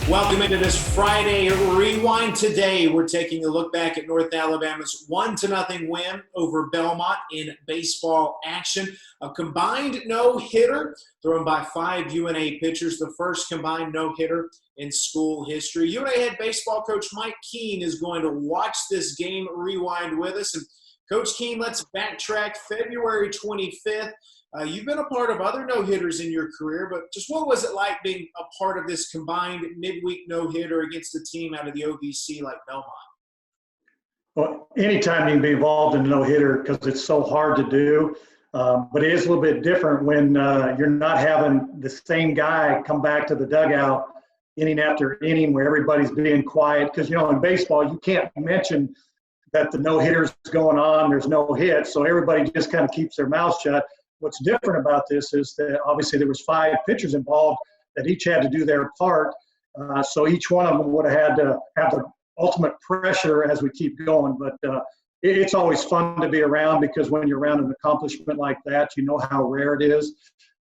Welcome into this Friday Rewind. Today, we're taking a look back at North Alabama's 1-0 win over Belmont in baseball action. A combined no-hitter thrown by 5 UNA pitchers, the first combined no-hitter in school history. UNA head baseball coach Mike Keene is going to watch this game rewind with us. And Coach Keene, let's backtrack February 25th. You've been a part of other no-hitters in your career, but just what was it like being a part of this combined midweek no-hitter against a team out of the OVC like Belmont? Well, anytime you can be involved in a no-hitter because it's so hard to do, but it is a little bit different when you're not having the same guy come back to the dugout inning after inning where everybody's being quiet. Because, in baseball, you can't mention that the no-hitter's going on, there's no hits, so everybody just kind of keeps their mouth shut. What's different about this is that obviously there was 5 pitchers involved that each had to do their part. So each one of them would have had to have the ultimate pressure as we keep going. But it's always fun to be around because when you're around an accomplishment like that, you know how rare it is.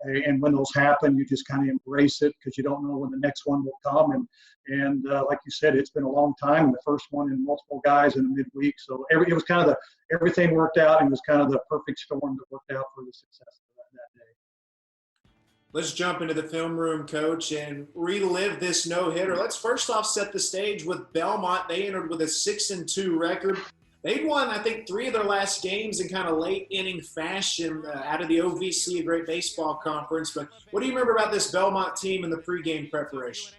And when those happen, you just kind of embrace it because you don't know when the next one will come. And like you said, it's been a long time. And the first one in multiple guys in the midweek. So it was kind of everything worked out, and it was kind of the perfect storm that worked out for the success of that day. Let's jump into the film room, Coach, and relive this no-hitter. Let's first off set the stage with Belmont. They entered with a 6-2 record. They'd won, I think, 3 of their last games in kind of late inning fashion out of the OVC, a great baseball conference. But what do you remember about this Belmont team in the pregame preparation?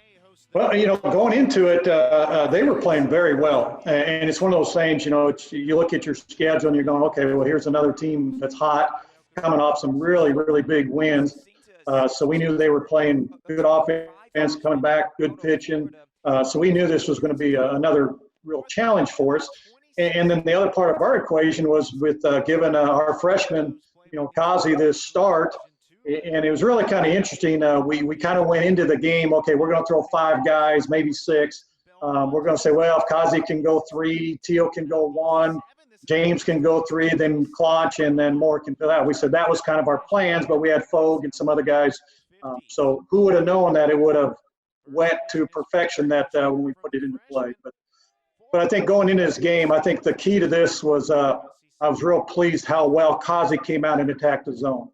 Well, going into it, they were playing very well. And it's one of those things, you look at your schedule and you're going, okay, well, here's another team that's hot, coming off some really, really big wins. So we knew they were playing good offense, coming back, good pitching. So we knew this was going to be another real challenge for us. And then the other part of our equation was with giving our freshman, Kazi this start. And it was really kind of interesting. We kind of went into the game, okay, we're going to throw 5 guys, maybe 6. We're going to say, well, if Kazi can go 3, Teal can go 1, James can go 3, then Klotch, and then Moore can fill out. We said that was kind of our plans, but we had Fogue and some other guys. So who would have known that it would have went to perfection that when we put it into play. But I think going into this game, I think the key to this was I was real pleased how well Kazi came out and attacked the zone.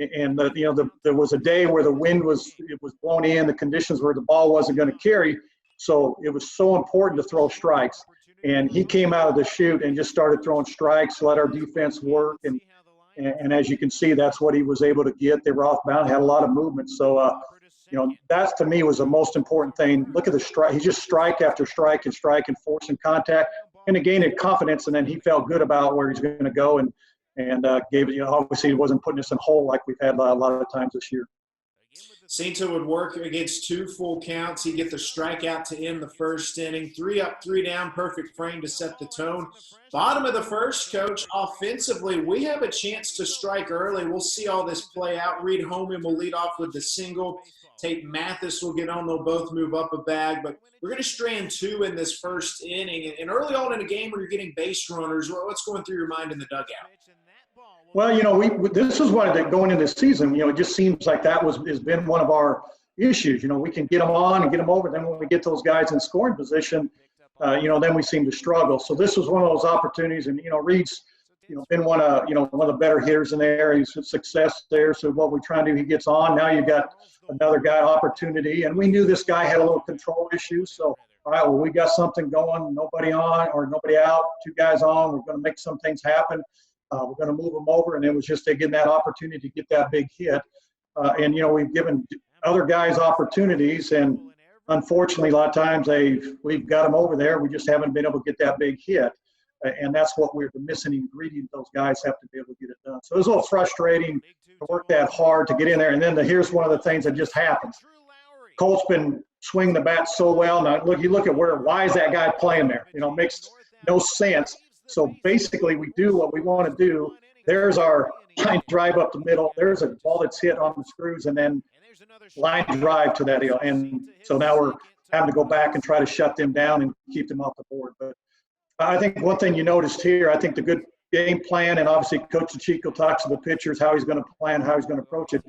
And there was a day where the wind was blown in, the conditions where the ball wasn't going to carry, so it was so important to throw strikes. And he came out of the chute and just started throwing strikes, let our defense work, and as you can see, that's what he was able to get. They were off bound, had a lot of movement. So that to me was the most important thing. Look at the strike; he just strike after strike and forcing contact, and it gained confidence, and then he felt good about where he's going to go and gave it, obviously he wasn't putting us in a hole like we've had a lot of times this year. Cinto would work against 2 full counts. He'd get the strikeout to end the first inning. 3 up, 3 down, perfect frame to set the tone. Bottom of the first, Coach, offensively, we have a chance to strike early. We'll see all this play out. Reed Holman will lead off with the single. Tate Mathis will get on. They'll both move up a bag. But we're going to strand 2 in this first inning. And early on in a game where you're getting base runners, what's going through your mind in the dugout? Well, this is one that going into the season, it just seems like that has been one of our issues. We can get them on and get them over. Then when we get those guys in scoring position, then we seem to struggle. So this was one of those opportunities. And, Reed's, been one of the better hitters in there. He's a success there. So what we try to do, he gets on. Now you got another guy opportunity. And we knew this guy had a little control issue. So, all right, well, we got something going, nobody on or nobody out, 2 guys on. We're going to make some things happen. We're going to move them over, and it was just getting that opportunity to get that big hit. And we've given other guys opportunities, and unfortunately, a lot of times we've got them over there. We just haven't been able to get that big hit, and that's what the missing ingredient. Those guys have to be able to get it done. So it was a little frustrating to work that hard to get in there. And then here's one of the things that just happens. Colt's been swinging the bat so well. Now you look at why is that guy playing there? It makes no sense. So basically, we do what we want to do. There's our line drive up the middle. There's a ball that's hit on the screws, and then line drive to that deal. And so now we're having to go back and try to shut them down and keep them off the board. But I think one thing you noticed here, I think the good game plan, and obviously Coach Chico talks to the pitchers, how he's going to plan, how he's going to approach it.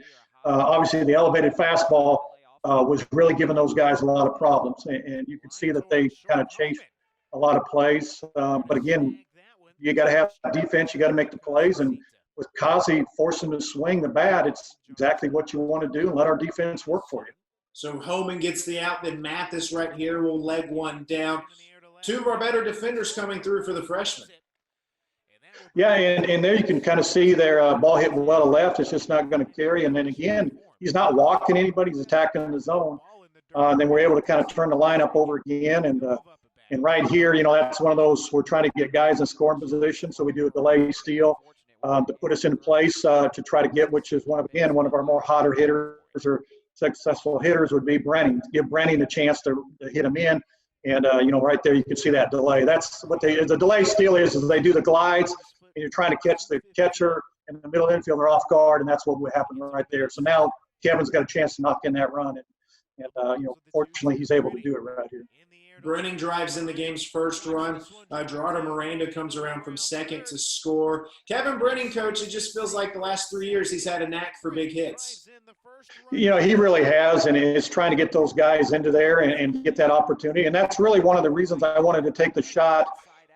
Obviously, the elevated fastball was really giving those guys a lot of problems. And you could see that they kind of chased a lot of plays. But again, you got to have defense. You got to make the plays. And with Kazi forcing to swing the bat, it's exactly what you want to do and let our defense work for you. So Homan gets the out, then Mathis right here will leg one down. Two of our better defenders coming through for the freshman. Yeah, and there you can kind of see their ball hit well to left. It's just not going to carry. And then again, he's not walking anybody. He's attacking the zone. And then we're able to kind of turn the lineup over again. And right here, you know, that's one of those, we're trying to get guys in scoring position. So we do a delay steal to put us in place to try to get, which is one of our more hotter hitters or successful hitters would be Brenning. Give Brenning a chance to hit him in. And, you know, right there you can see that delay. That's what the delay steal is they do the glides, and you're trying to catch the catcher in the middle infielder off guard, and that's what would happen right there. So now Kevin's got a chance to knock in that run, and you know, fortunately he's able to do it right here. Brenning drives in the game's first run. Gerardo Miranda comes around from second to score. Kevin Brenning, coach, it just feels like the last 3 years he's had a knack for big hits. You know, he really has, and is trying to get those guys into there and get that opportunity. And that's really one of the reasons I wanted to take the shot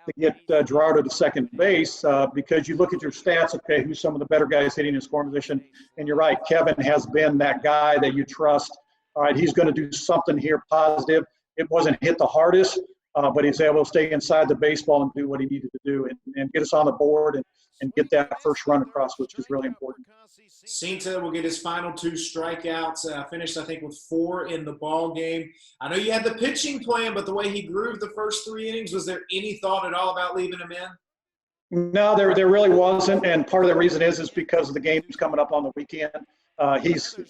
to get Gerardo to second base, because you look at your stats, okay, who's some of the better guys hitting in scoring position. And you're right, Kevin has been that guy that you trust. All right, he's going to do something here positive. It wasn't hit the hardest, but he's able to stay inside the baseball and do what he needed to do and get us on the board and get that first run across, which is really important. Cinta will get his final 2 strikeouts, finished, I think, with 4 in the ball game. I know you had the pitching plan, but the way he grooved the first 3 innings, was there any thought at all about leaving him in? No, there really wasn't, and part of the reason is because of the games coming up on the weekend.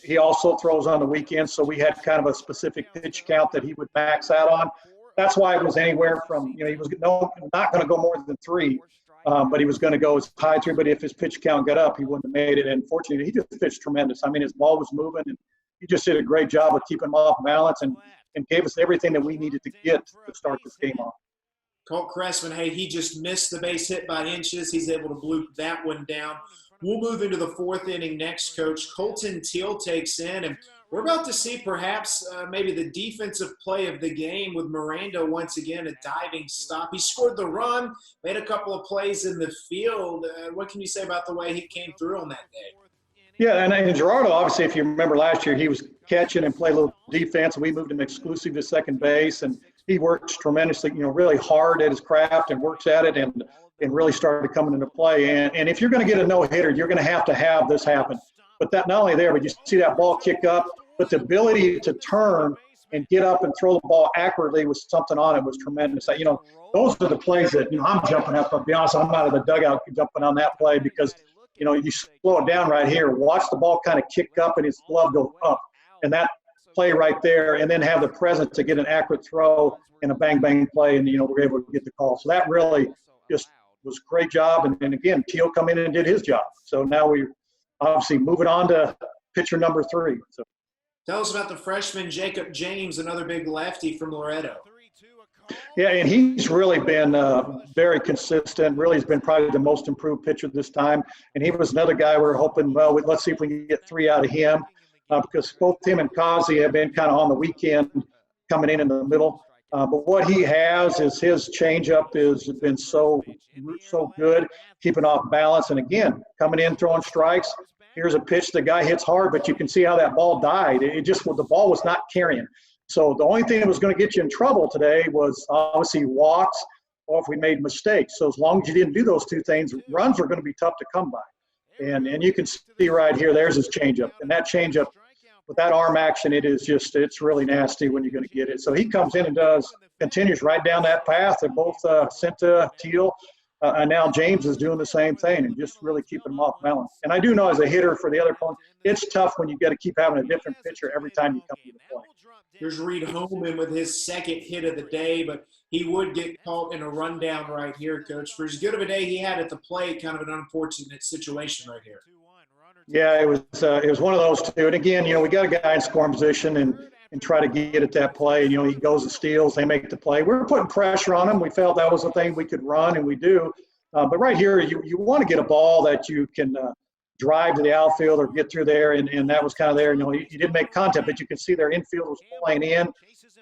He also throws on the weekend, so we had kind of a specific pitch count that he would max out on. That's why it was anywhere from, you know, he was not going to go more than 3, but he was going to go as high 3. But if his pitch count got up, he wouldn't have made it. And fortunately, he just pitched tremendous. I mean, his ball was moving, and he just did a great job of keeping him off balance and gave us everything that we needed to get to start this game off. Colt Cressman, hey, he just missed the base hit by inches. He's able to bloop that one down. We'll move into the 4th inning next, Coach. Colton Teal takes in, and we're about to see perhaps maybe the defensive play of the game with Miranda once again, a diving stop. He scored the run, made a couple of plays in the field. What can you say about the way he came through on that day? Yeah, and Gerardo, obviously, if you remember last year, he was catching and played a little defense. We moved him exclusive to second base, and he works tremendously, you know, really hard at his craft and works at it and really started coming into play. And if you're going to get a no-hitter, you're going to have this happen. But that not only there, but you see that ball kick up, but the ability to turn and get up and throw the ball accurately with something on it was tremendous. You know, those are the plays that, you know, I'm jumping up. I'll be honest, I'm out of the dugout jumping on that play because, you know, you slow it down right here. Watch the ball kind of kick up and his glove go up. And that play right there, and then have the presence to get an accurate throw and a bang-bang play, and, you know, we're able to get the call. So that really just was a great job. And again, Teal come in and did his job. So now we're obviously moving on to pitcher number 3. So. Tell us about the freshman Jacob James, another big lefty from Loretto. Yeah, and he's really been very consistent. Really has been probably the most improved pitcher this time. And he was another guy we're hoping, well, let's see if we can get 3 out of him because both him and Kazi have been kind of on the weekend coming in the middle. But what he has is his changeup has been so good, keeping off balance. And again, coming in, throwing strikes. Here's a pitch the guy hits hard, but you can see how that ball died. The ball was not carrying. So the only thing that was going to get you in trouble today was obviously walks or if we made mistakes. So as long as you didn't do those 2 things, runs are going to be tough to come by. And you can see right here, there's his changeup. And that changeup, with that arm action, it's really nasty when you're going to get it. So he comes in and continues right down that path. They're both Cinta, Teal, and now James is doing the same thing and just really keeping them off balance. And I do know as a hitter for the other opponent, it's tough when you got to keep having a different pitcher every time you come to the plate. Here's Reed Holman with his 2nd hit of the day, but he would get caught in a rundown right here, Coach. For as good of a day he had at the plate, kind of an unfortunate situation right here. Yeah, it was one of those 2. And again, you know, we got a guy in scoring position and try to get at that play. You know, he goes and steals, they make the play. We're putting pressure on him. We felt that was the thing we could run, and we do. But right here, you want to get a ball that you can drive to the outfield or get through there, and that was kind of there. You know, he didn't make contact, but you could see their infield was playing in.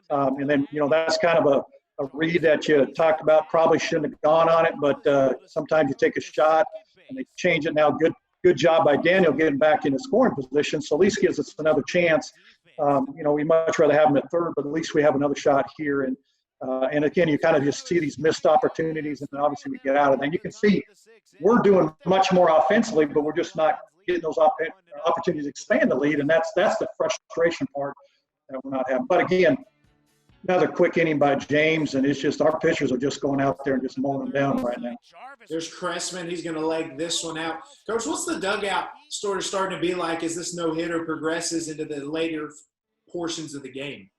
And then, you know, that's kind of a read that you talked about. Probably shouldn't have gone on it, but sometimes you take a shot and they change it now. Good job by Daniel getting back in the scoring position. So at least gives us another chance. You know, we much rather have him at third, but at least we have another shot here. And again, you kind of just see these missed opportunities, and then obviously we get out of it. And you can see we're doing much more offensively, but we're just not getting those opportunities to expand the lead, and that's the frustration part that we're not having. But again, another quick inning by James, and it's just our pitchers are just going out there and just mowing them down right now. There's Cressman. He's going to leg this one out. Coach, what's the dugout sort of starting to be like as this no-hitter progresses into the later portions of the game?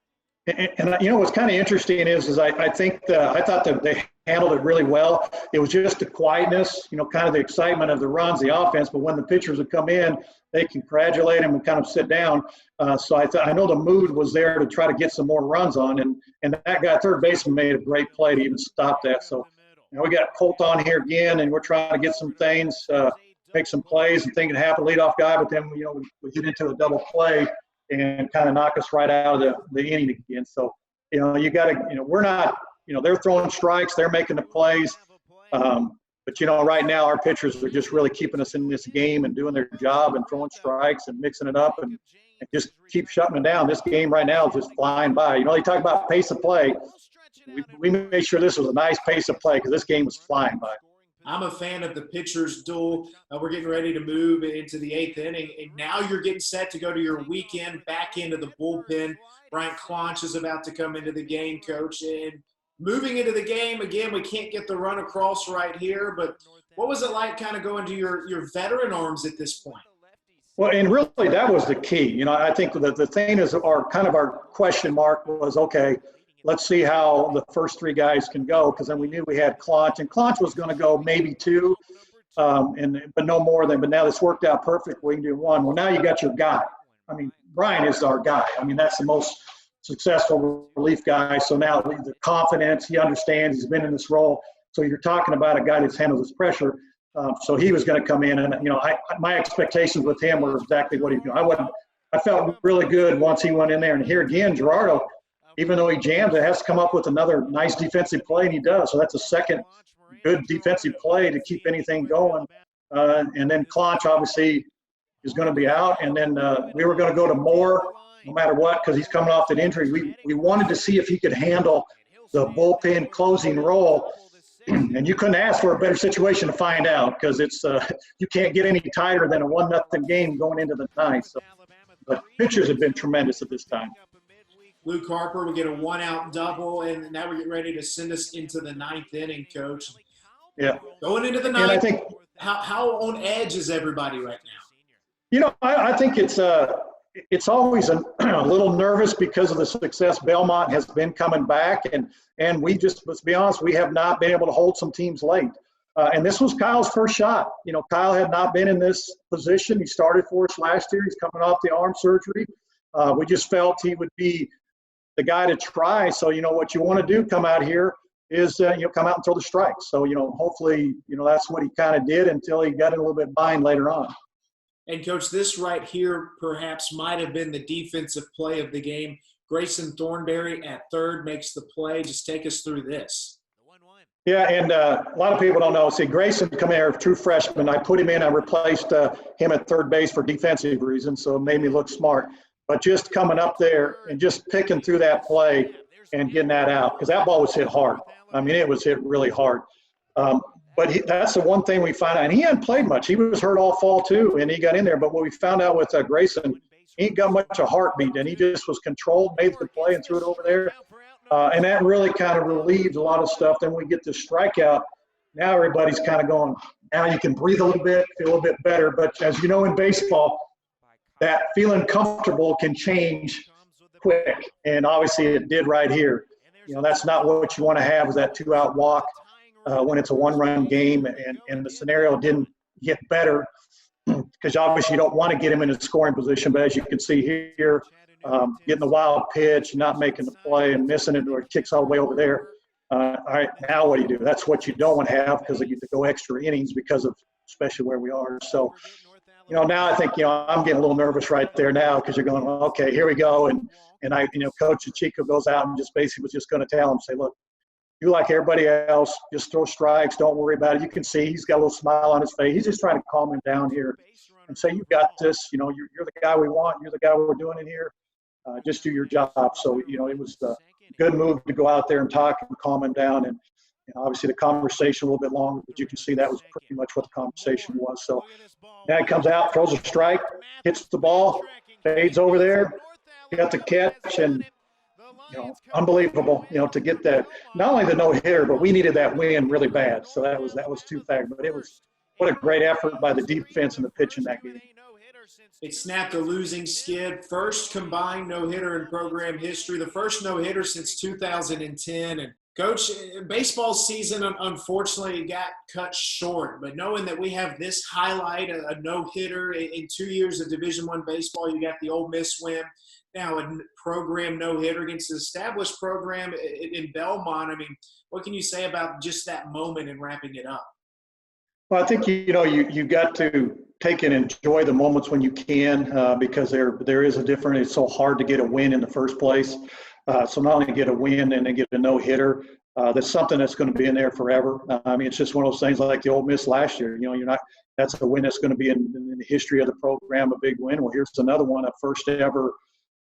And you know what's kind of interesting is I think I thought that they handled it really well. It was just the quietness, you know, kind of the excitement of the runs, the offense. But when the pitchers would come in, they congratulate him and kind of sit down. So I know the mood was there to try to get some more runs on. And that guy, third baseman, made a great play to even stop that. So, you know, we got Colt on here again, and we're trying to get some things, make some plays and think it happened, leadoff guy. But then, you know, we get into a double play and kind of knock us right out of the inning again. So, you know, you got to, you know, we're not, you know, they're throwing strikes, they're making the plays. But, you know, right now our pitchers are just really keeping us in this game and doing their job and throwing strikes and mixing it up and just keep shutting it down. This game right now is just flying by. You know, they talk about pace of play. We made sure this was a nice pace of play because this game was flying by. I'm a fan of the pitcher's duel. We're getting ready to move into the eighth inning, and now you're getting set to go to your weekend back into the bullpen. Brian Clonch is about to come into the game, Coach. And moving into the game, again, we can't get the run across right here, but what was it like kind of going to your veteran arms at this point? Well, and really that was the key. You know, I think the thing is our question mark was, okay, let's see how the first three guys can go, because then we knew we had Clonch, and Clonch was going to go maybe two, but no more than. But now this worked out perfect. We can do one. Well, now you got your guy. I mean, Brian is our guy. I mean, that's the most successful relief guy. So now the confidence, he understands, he's been in this role. So you're talking about a guy that's handled this pressure. So he was going to come in, and you know, my expectations with him were exactly what he's doing. I felt really good once he went in there, and here again, Gerardo, even though he jams, it has to come up with another nice defensive play, and he does. So that's a second good defensive play to keep anything going. And then Clonch obviously is going to be out, and then we were going to go to Moore no matter what because he's coming off that injury. We wanted to see if he could handle the bullpen closing role, and you couldn't ask for a better situation to find out because it's you can't get any tighter than a 1-0 game going into the ninth. So, but pitchers have been tremendous at this time. Luke Harper, we get a one-out double, and now we're getting ready to send us into the ninth inning, Coach. Yeah. Going into the ninth, and I think, how on edge is everybody right now? You know, I think it's always a little nervous because of the success Belmont has been coming back, and we just, let's be honest, we have not been able to hold some teams late. And this was Kyle's first shot. You know, Kyle had not been in this position. He started for us last year. He's coming off the arm surgery. We just felt he would be the guy to try. So, you know, what you want to do come out here is, you know, come out and throw the strikes. So, you know, hopefully, you know, that's what he kind of did until he got in a little bit behind later on. And, Coach, this right here perhaps might have been the defensive play of the game. Grayson Thornberry at third makes the play. Just take us through this. Yeah, and a lot of people don't know. See, Grayson come here, true freshman. I put him in. I replaced him at third base for defensive reasons, so it made me look smart. But just coming up there and just picking through that play and getting that out, because that ball was hit hard. I mean, it was hit really hard. But that's the one thing we found out. And he hadn't played much. He was hurt all fall too, and he got in there. But what we found out with Grayson, he ain't got much of heartbeat, and he just was controlled, made the play, and threw it over there. And that really kind of relieved a lot of stuff. Then we get the strikeout. Now everybody's kind of going, now you can breathe a little bit, feel a little bit better. But as you know in baseball, that feeling comfortable can change quick. And obviously it did right here. You know, that's not what you want to have is that 2-out walk when it's a 1-run game. And the scenario didn't get better because obviously you don't want to get him in a scoring position. But as you can see here, getting the wild pitch, not making the play and missing it or it kicks all the way over there. All right, now what do you do? That's what you don't want to have because they get to go extra innings because of especially where we are. So Now I think, I'm getting a little nervous right there now because you're going, well, okay, here we go. And Coach Chico goes out and just basically was just going to tell him, say, look, you like everybody else, just throw strikes. Don't worry about it. You can see he's got a little smile on his face. He's just trying to calm him down here and say, you got this. You're the guy we want. You're the guy we're doing it here. Just do your job. So, it was a good move to go out there and talk and calm him down. And obviously the conversation a little bit longer, but you can see that was pretty much what the conversation was. So now he comes out, throws a strike, hits the ball, fades over there, got the catch, and unbelievable, to get that, not only the no-hitter, but we needed that win really bad. So that was two factors. But it was what a great effort by the defense and the pitch in that game. It snapped a losing skid. First combined no-hitter in program history, the first no-hitter since 2010. And Coach, baseball season unfortunately got cut short, but knowing that we have this highlight, a no-hitter in 2 years of Division I baseball, you got the Ole Miss win, now a program no-hitter against an established program in Belmont. I mean, what can you say about just that moment and wrapping it up? Well, I think, you got to take and enjoy the moments when you can, because there is a difference. It's so hard to get a win in the first place. So not only get a win and then get a no-hitter, that's something that's going to be in there forever. It's just one of those things like the Ole Miss last year. That's a win that's going to be in the history of the program, a big win. Well, here's another one, a first ever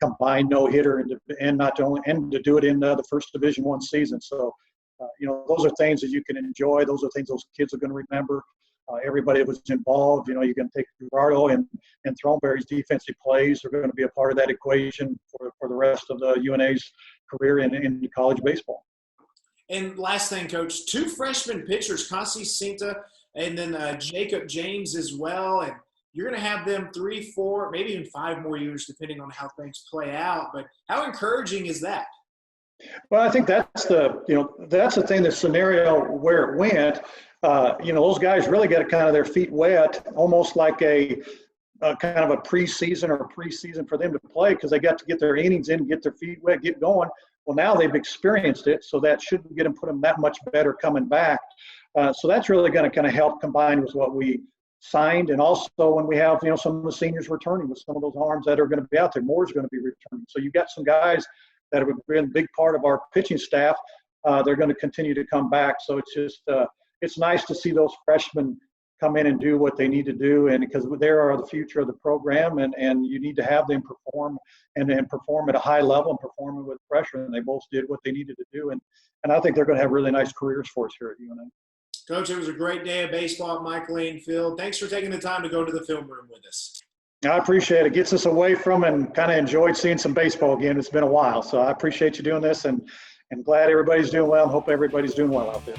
combined no-hitter, and to do it in the first Division I season. So, those are things that you can enjoy. Those are things those kids are going to remember. Everybody that was involved, you're going to take Gerardo and Throneberry's defensive plays are going to be a part of that equation for the rest of the UNA's career in college baseball. And last thing, Coach, two freshman pitchers, Kasi Cinta and then Jacob James as well. And you're going to have them 3, 4, maybe even 5 more years, depending on how things play out. But how encouraging is that? Well, I think that's the thing, the scenario where it went. Those guys really got kind of their feet wet, almost like a kind of a preseason for them to play, because they got to get their innings in, get their feet wet, get going. Well, now they've put them that much better coming back. So that's really going to kind of help combine with what we signed, and also when we have some of the seniors returning with some of those arms that are going to be out there. Moore's going to be returning. So you've got some guys that have been a big part of our pitching staff. They're going to continue to come back. So it's just it's nice to see those freshmen come in and do what they need to do, and because they are the future of the program, and you need to have them perform and perform at a high level and perform with pressure, and they both did what they needed to do, and I think they're going to have really nice careers for us here at UNA. Coach, it was a great day of baseball at Mike Lane Field. Thanks for taking the time to go to the film room with us. I appreciate it. Gets us away from and kind of enjoyed seeing some baseball again. It's been a while, so I appreciate you doing this, and glad everybody's doing well, and hope everybody's doing well out there.